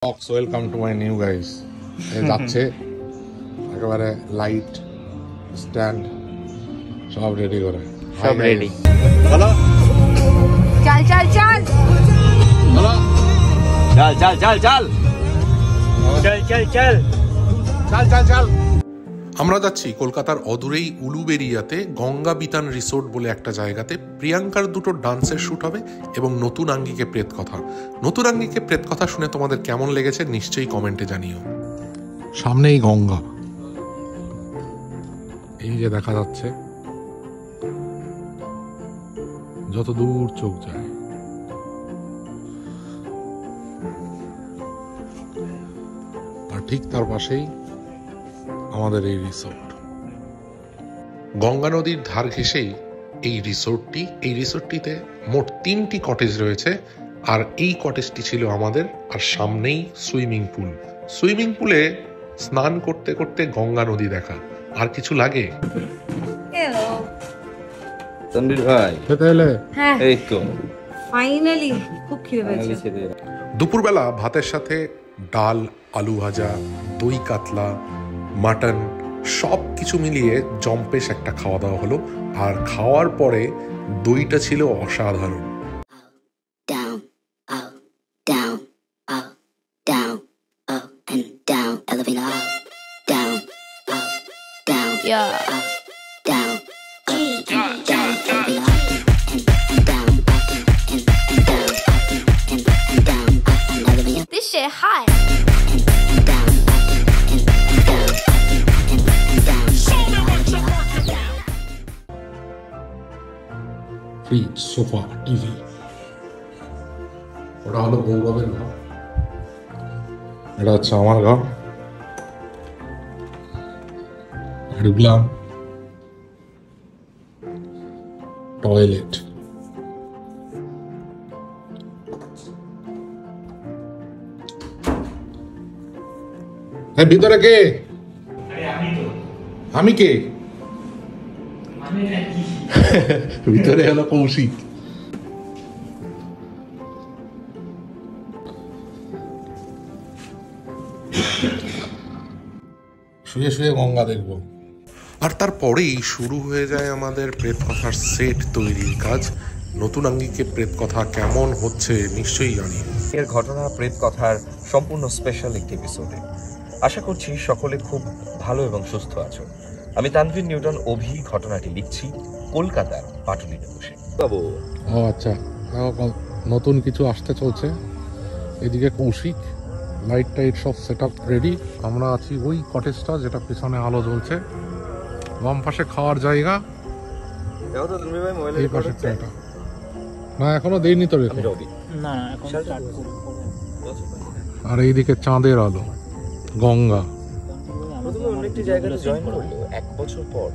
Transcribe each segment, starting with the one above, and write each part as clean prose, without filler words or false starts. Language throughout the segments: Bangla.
Welcome to my new guys. যাচ্ছে একেবারে লাইট স্ট্যান্ড সব রেডি করে, সব রেডি। চলো चल चल चल চলো चल चल चल चल चल चल चल চল চল চল। আমরা যাচ্ছি কলকাতার অদূরেই উলুবেরিয়াতে গঙ্গা বিতান রিসোর্ট বলে একটা জায়গাতে। প্রিয়াঙ্কার দুটো ডান্সের শ্যুট হবে এবং নতুন আঙ্গিকে প্রেত কথা। নতুন আঙ্গিকে প্রেত কথা শুনে তোমাদের কেমন লেগেছে নিশ্চয়ই কমেন্টে জানিও। সামনেই গঙ্গা, এই যে দেখা যাচ্ছে যত দূর চোখ যায়। আর ঠিক তার পাশেই আমাদের এই রিসোর্ট। গঙ্গা নদীর ধার ঘেঁষেই এই রিসোর্টটিতে মোট 3টি কটেজ রয়েছে। আর এই কটেজটি ছিল আমাদের। আর সামনেই সুইমিং পুলে স্নান করতে করতে গঙ্গা নদী দেখা। আর কিছু লাগে? हेलो तनवीर भाई খেতে এলে? হ্যাঁ এই তো ফাইনালি খুব খিদে পেয়েছে। দুপুরবেলা ভাতের সাথে ডাল, আলু ভাজা, দই কাতলা, মাটন সব কিছু মিলিয়ে জম্পেশ একটা খাওয়া দাওয়া হলো। আর খাওয়ার পরে দইটা ছিল অসাধারণ। Down, up, down, up, down, up and down. Elevator up, down, up, down, Yeah. up, down, up and down. Elevator up and down, up and down, up and down, up and elevator This shit hot. and down, up and down, up and down. Fridge, sofa, TV. ওটা হলো গৌরবের ঘর, এটা হচ্ছে আমার ঘর। ঢুকলাম, টয়লেট। হ্যাঁ, ভিতরে কে? আমি কে? ভিতরে হলো কৌশিক। শুয়ে শুয়ে গঙ্গা দেখবো। আর তারপরেই শুরু হয়ে যায় আমাদের প্রেত কথার সেট তৈরির কাজ। নতুন আঙ্গিকে প্রেত কথা কেমন হচ্ছে নিশ্চয়ই জানি। এর ঘটনা প্রেত কথার সম্পূর্ণ স্পেশাল একটি এপিসোডে। আশা করছি সকলে খুব ভালো এবং সুস্থ আছো। আমি তানভীর নিউটন অভি ঘটনাটি লিখছি কলকাতার পাটুলিতে বসে। বাবু ও আচ্ছা, নতুন কিছু আসতে চলছে। এদিকে কৌশিক, লাইট টাইট সব সেট আপ রেডি। আমরা আছি ওই কটেজটা যেটা পেছনে আলো জ্বলছে। বাম পাশে খাওয়ার জায়গা, এই পাশে এটা না এখনো দেয়নি তো রেখে। আর এইদিকে চাঁদের আলো, গঙ্গা। প্রথমে অন্য একটি জায়গাতে জয়েন করলো 1 বছর পর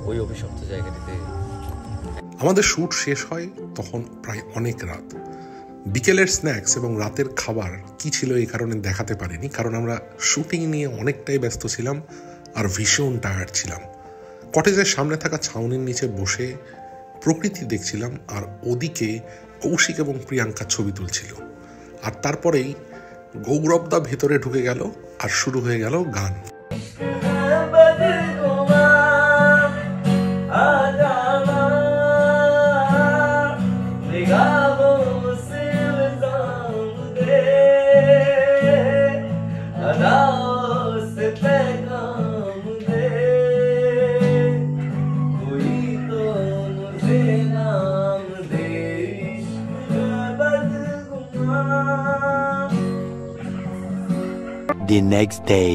ওই অভিশপ্ত জায়গাটিতে। আমাদের শ্যুট শেষ হয় তখন প্রায় অনেক রাত। বিকেলের স্ন্যাক্স এবং রাতের খাবার কি ছিল এই কারণে দেখাতে পারিনি, কারণ আমরা শুটিং নিয়ে অনেকটাই ব্যস্ত ছিলাম আর ভীষণ টায়ার্ড ছিলাম। কটেজের সামনে থাকা ছাউনির নিচে বসে প্রকৃতি দেখছিলাম আর ওদিকে কৌশিক এবং প্রিয়াঙ্কা ছবি তুলছিল। আর তারপরেই গৌরবদা ভেতরে ঢুকে গেল আর শুরু হয়ে গেল গান। The next day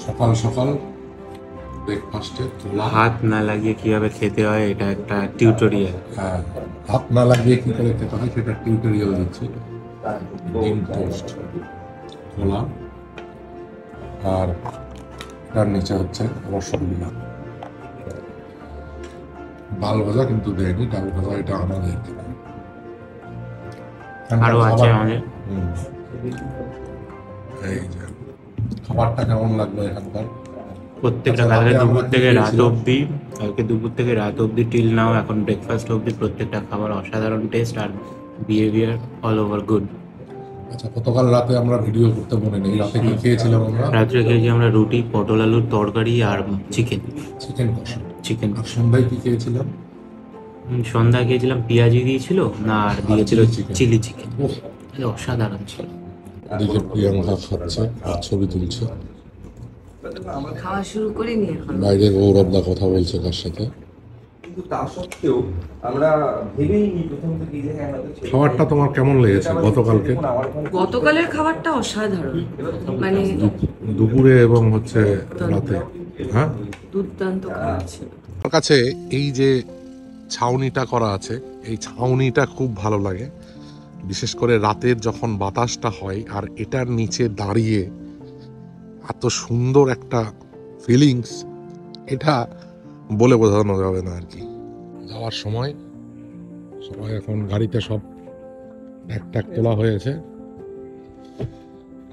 সকাল সকাল ব্রেকফাস্টে হাত না লাগিয়ে কিভাবে খেতে হয় এটা একটা টিউটোরিয়াল। হ্যাঁ, হাত না লাগিয়ে কি করে খেতে হয় সেটা টিউটোরিয়াল দিচ্ছি। ডিম টোস্ট, খোলা, আর তার নিচে হচ্ছে রসগোল্লা। ডাল ভাজা কিন্তু দেয়নি, ডাল ভাজা এটা আমাদের। আরো আছে আমাদের। এই যে খাবারটা কেমন লাগলো এখানকার? প্রত্যেকটা কালকে দুপুর থেকে রাত অবধি টিল নাও এখন ব্রেকফাস্ট অবধি প্রত্যেকটা খাবার অসাধারণ টেস্ট আর বিহেভিয়ার অল ওভার গুড। আচ্ছা, গতকাল রাতে আমরা ভিডিও করতে মনে নেই, রাতে কি খেয়েছিলাম আমরা? রাত্রে খেয়েছি আমরা রুটি, পটল আলুর তরকারি আর চিকেন কষা। চিকেন আর সন্ধ্যায় কি খেয়েছিলাম? সন্ধ্যায় খেয়েছিলাম পেঁয়াজি দিয়েছিল না, আর দিয়েছিল chili chicken। Chilli chicken. ওহ, অসাধারণ ছিল। এদিকে প্রিয়াঙ্কা খাচ্ছে আর ছবি তুলছে, খাওয়া শুরু করিনি এখন। বাইরে গৌরবদা কথা বলছে কার সাথে। কিন্তু তা সত্ত্বেও আমরা ভেবেই নিই প্রথম থেকে যে হ্যাঁ আমাদের ছেলে- খাবারটা তোমার কেমন লেগেছে গতকালকে? আমার ওখানে গতকালের খাবারটা অসাধারণ, মানে দুপুরে এবং হচ্ছে রাতে? হ্যাঁ, দুর্দান্ত খাবার ছিল। আমার কাছে এই যে ছাউনিটা করা আছে, এই ছাউনিটা খুব ভালো লাগে, বিশেষ করে রাতের যখন বাতাসটা হয় আর এটার নিচে দাঁড়িয়ে এত সুন্দর একটা ফিলিংস, এটা বলে বোঝানো যাবে না আর কি। যাওয়ার সময় সবাই এখন গাড়িতে সব ট্যাগ তোলা হয়েছে,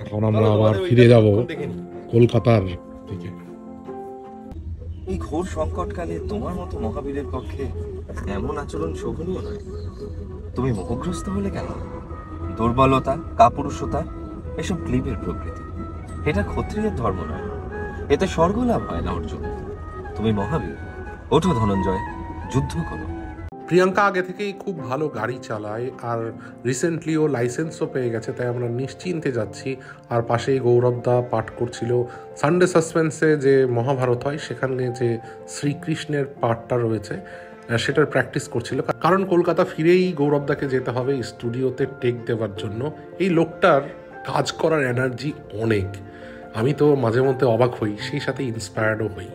এখন আমরা আবার ফিরে যাব কলকাতার দিকে। এই ঘোর সংকটকালে তোমার মতো মহাবীরের পক্ষে এমন আচরণ শোভনীয় নয়। তুমি মোহগ্রস্ত হলে কেন? দুর্বলতা, কাপুরুষতা এসব ক্লিবের প্রকৃতি। এটা ক্ষত্রিয়ের ধর্ম নয়, এতে স্বর্গ লাভ হয় না অর্জুন। তুমি মহাবীর, ওঠো ধনঞ্জয়, যুদ্ধ করো। প্রিয়াঙ্কা আগে থেকেই খুব ভালো গাড়ি চালায় আর রিসেন্টলি ও লাইসেন্সও পেয়ে গেছে, তাই আমরা নিশ্চিন্তে যাচ্ছি। আর পাশেই গৌরবদা পাঠ করছিল সানডে সাসপেন্সে যে মহাভারত হয়, সেখানে যে শ্রীকৃষ্ণের পাঠটা রয়েছে সেটার প্র্যাকটিস করছিল, কারণ কলকাতা ফিরেই গৌরবদাকে যেতে হবে স্টুডিওতে টেক দেওয়ার জন্য। এই লোকটার কাজ করার এনার্জি অনেক, আমি তো মাঝে মধ্যে অবাক হই, সেই সাথে ইন্সপায়ার্ডও হই।